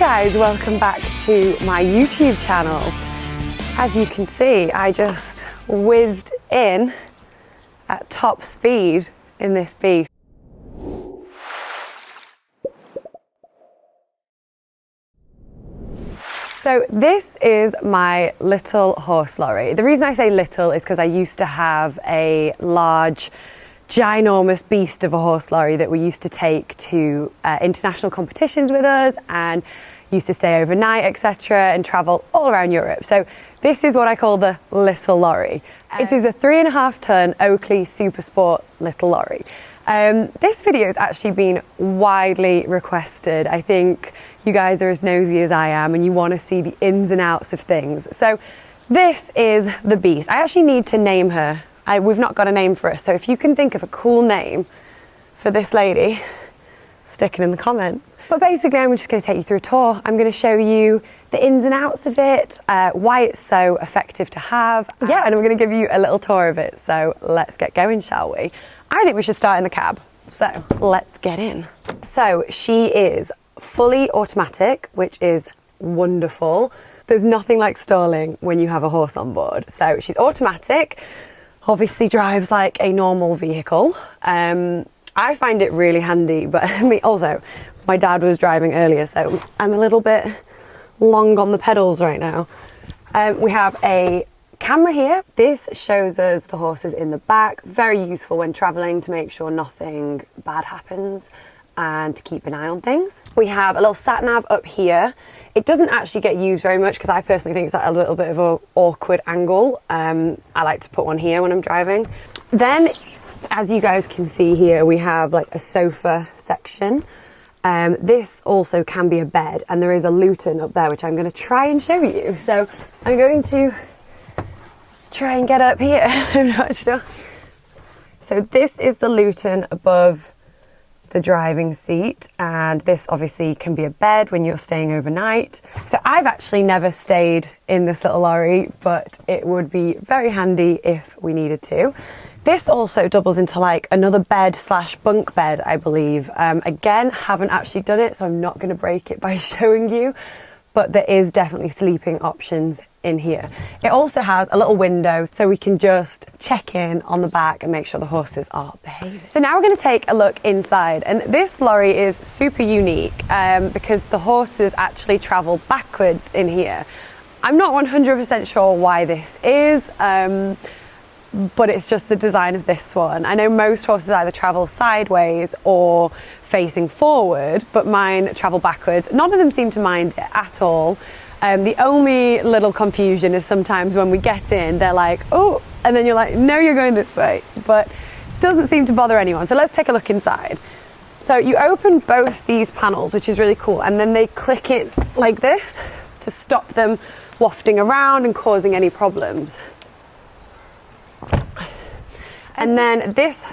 guys, welcome back to my YouTube channel. As you can see, I just whizzed in at top speed in this beast. So this is my little horse lorry. The reason I say little is because I used to have a large, ginormous beast of a horse lorry that we used to take to international competitions with us and used to stay overnight, etc., and travel all around Europe. So this is what I call the little lorry. It is a 3.5 ton Oakley Super Sport little lorry. This video has actually been widely requested. I think you guys are as nosy as I am and you want to see the ins and outs of things. So this is the beast. I actually need to name her. We've not got a name for her, so if you can think of a cool name for this lady, stick it in the comments. But basically I'm just going to take you through a tour. I'm going to show you the ins and outs of it, why it's so effective to have, and I'm going to give you a little tour of it. So let's get going, shall we? I think we should start in the cab, so let's get in. So she is fully automatic, which is wonderful. There's nothing like stalling when you have a horse on board. So she's automatic, obviously drives like a normal vehicle. I find it really handy, but I mean, also my dad was driving earlier, so I'm a little bit long on the pedals right now. We have a camera here. This shows us the horses in the back. Very useful when traveling to make sure nothing bad happens and to keep an eye on things. We have a little sat nav up here. It doesn't actually get used very much because I personally think it's at a little bit of an awkward angle. I like to put one here when I'm driving. Then, as you guys can see here, we have like a sofa section. This also can be a bed, and there is a lutein up there, which I'm going to try and show you. So I'm going to try and get up here. I'm not sure. So this is the lutein above the driving seat, and this obviously can be a bed when you're staying overnight. So I've actually never stayed in this little lorry, but it would be very handy if we needed to. This also doubles into like another bed slash bunk bed, I believe. Again, haven't actually done it, so I'm not going to break it by showing you, but there is definitely sleeping options in here. It also has a little window so we can just check in on the back and make sure the horses are behaving. So now we're going to take a look inside, and this lorry is super unique because the horses actually travel backwards in here. I'm not 100% sure why this is, but it's just the design of this one. I know most horses either travel sideways or facing forward, but mine travel backwards. None of them seem to mind it at all. The only little confusion is sometimes when we get in, they're like, oh, and then you're like, no, you're going this way, but doesn't seem to bother anyone. So let's take a look inside. So you open both these panels, which is really cool, and then they click it like this to stop them wafting around and causing any problems. And then this,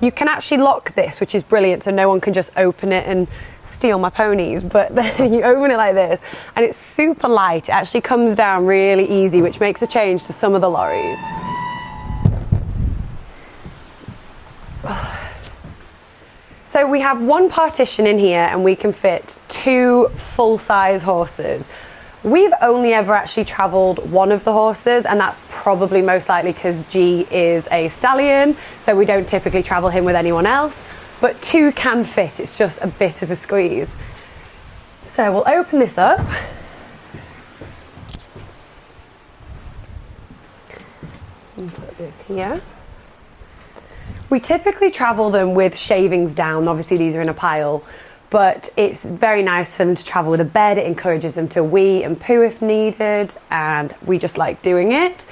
you can actually lock this, which is brilliant, so no one can just open it and steal my ponies, but then you open it like this, and it's super light. It actually comes down really easy, which makes a change to some of the lorries. So we have one partition in here, and we can fit 2 full-size horses. We've only ever actually travelled one of the horses, and that's probably most likely because G is a stallion, so we don't typically travel him with anyone else, but 2 can fit. It's just a bit of a squeeze. So we'll open this up. And put this here. We typically travel them with shavings down. Obviously these are in a pile, but it's very nice for them to travel with a bed. It encourages them to wee and poo if needed, and we just like doing it.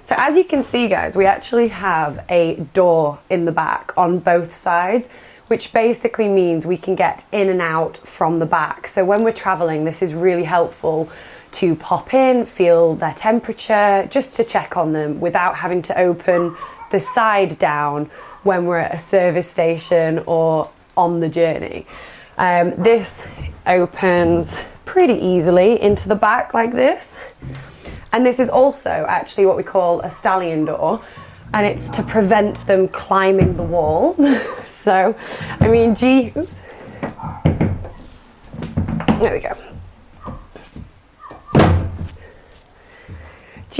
So as you can see, guys, we actually have a door in the back on both sides, which basically means we can get in and out from the back. So when we're traveling, this is really helpful to pop in, feel their temperature, just to check on them without having to open the side down when we're at a service station or on the journey. This opens pretty easily into the back like this. And this is also actually what we call a stallion door, and it's to prevent them climbing the walls. So, I mean, oops. There we go.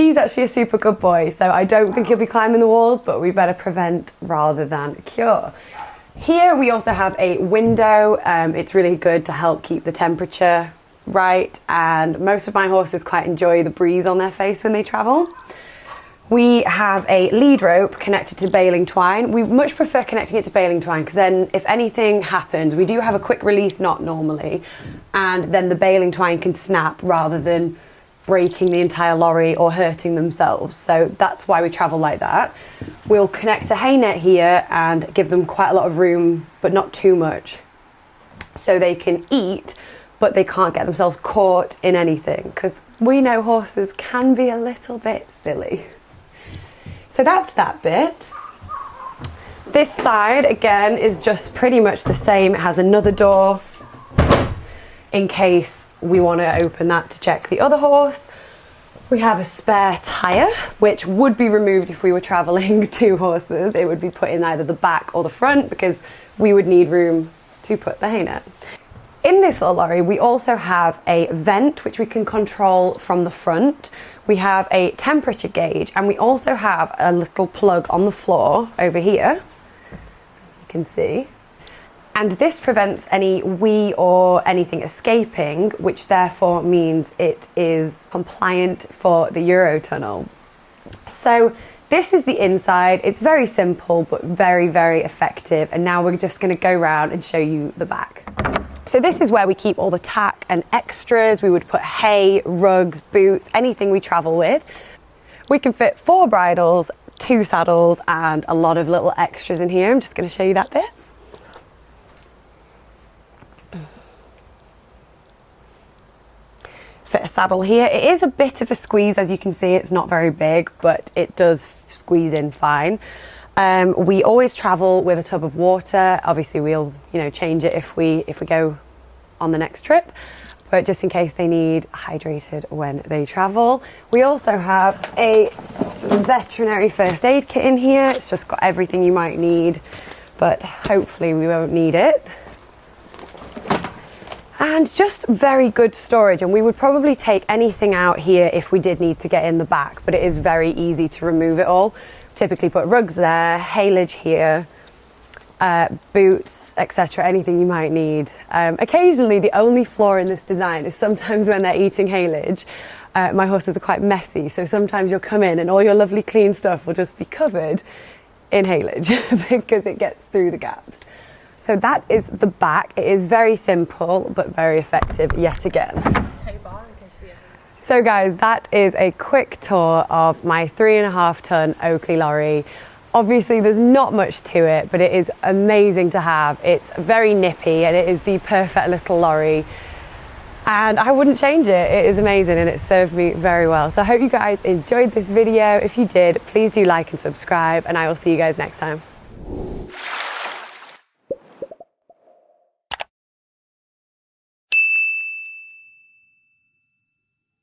She's actually a super good boy, so I don't think he'll be climbing the walls, but we better prevent rather than cure. Here we also have a window. It's really good to help keep the temperature right, and most of my horses quite enjoy the breeze on their face when they travel. We have a lead rope connected to baling twine. We much prefer connecting it to baling twine because then if anything happens, we do have a quick release knot normally, and then the baling twine can snap rather than breaking the entire lorry or hurting themselves. So that's why we travel like that. We'll connect a hay net here and give them quite a lot of room, but not too much, so they can eat, but they can't get themselves caught in anything, because we know horses can be a little bit silly. So that's that bit. This side, again, is just pretty much the same. It has another door in case we want to open that to check the other horse. We have a spare tyre, which would be removed if we were travelling 2 horses. It would be put in either the back or the front because we would need room to put the hay net. In this little lorry, we also have a vent which we can control from the front. We have a temperature gauge, and we also have a little plug on the floor over here, as you can see. And this prevents any wee or anything escaping, which therefore means it is compliant for the Eurotunnel. So this is the inside. It's very simple, but very, very effective. And now we're just going to go around and show you the back. So this is where we keep all the tack and extras. We would put hay, rugs, boots, anything we travel with. We can fit 4 bridles, 2 saddles, and a lot of little extras in here. I'm just going to show you that bit. Fit a saddle here. It is a bit of a squeeze, as you can see. It's not very big, but it does squeeze in fine. We always travel with a tub of water. Obviously we'll change it if we go on the next trip, but just in case they need hydrated when they travel. We also have a veterinary first aid kit in here. It's just got everything you might need, but hopefully we won't need it. And just very good storage, and we would probably take anything out here if we did need to get in the back, but it is very easy to remove it all. Typically put rugs there, haylage here, boots, etc., anything you might need. Occasionally the only flaw in this design is sometimes when they're eating haylage, my horses are quite messy, so sometimes you'll come in and all your lovely clean stuff will just be covered in haylage because it gets through the gaps. So that is the back. It is very simple but very effective yet again. So guys, that is a quick tour of my 3.5 ton Oakley lorry. Obviously there's not much to it, but it is amazing to have. It's very nippy and it is the perfect little lorry. And I wouldn't change it. It is amazing and it served me very well. So I hope you guys enjoyed this video. If you did, please do like and subscribe, and I will see you guys next time.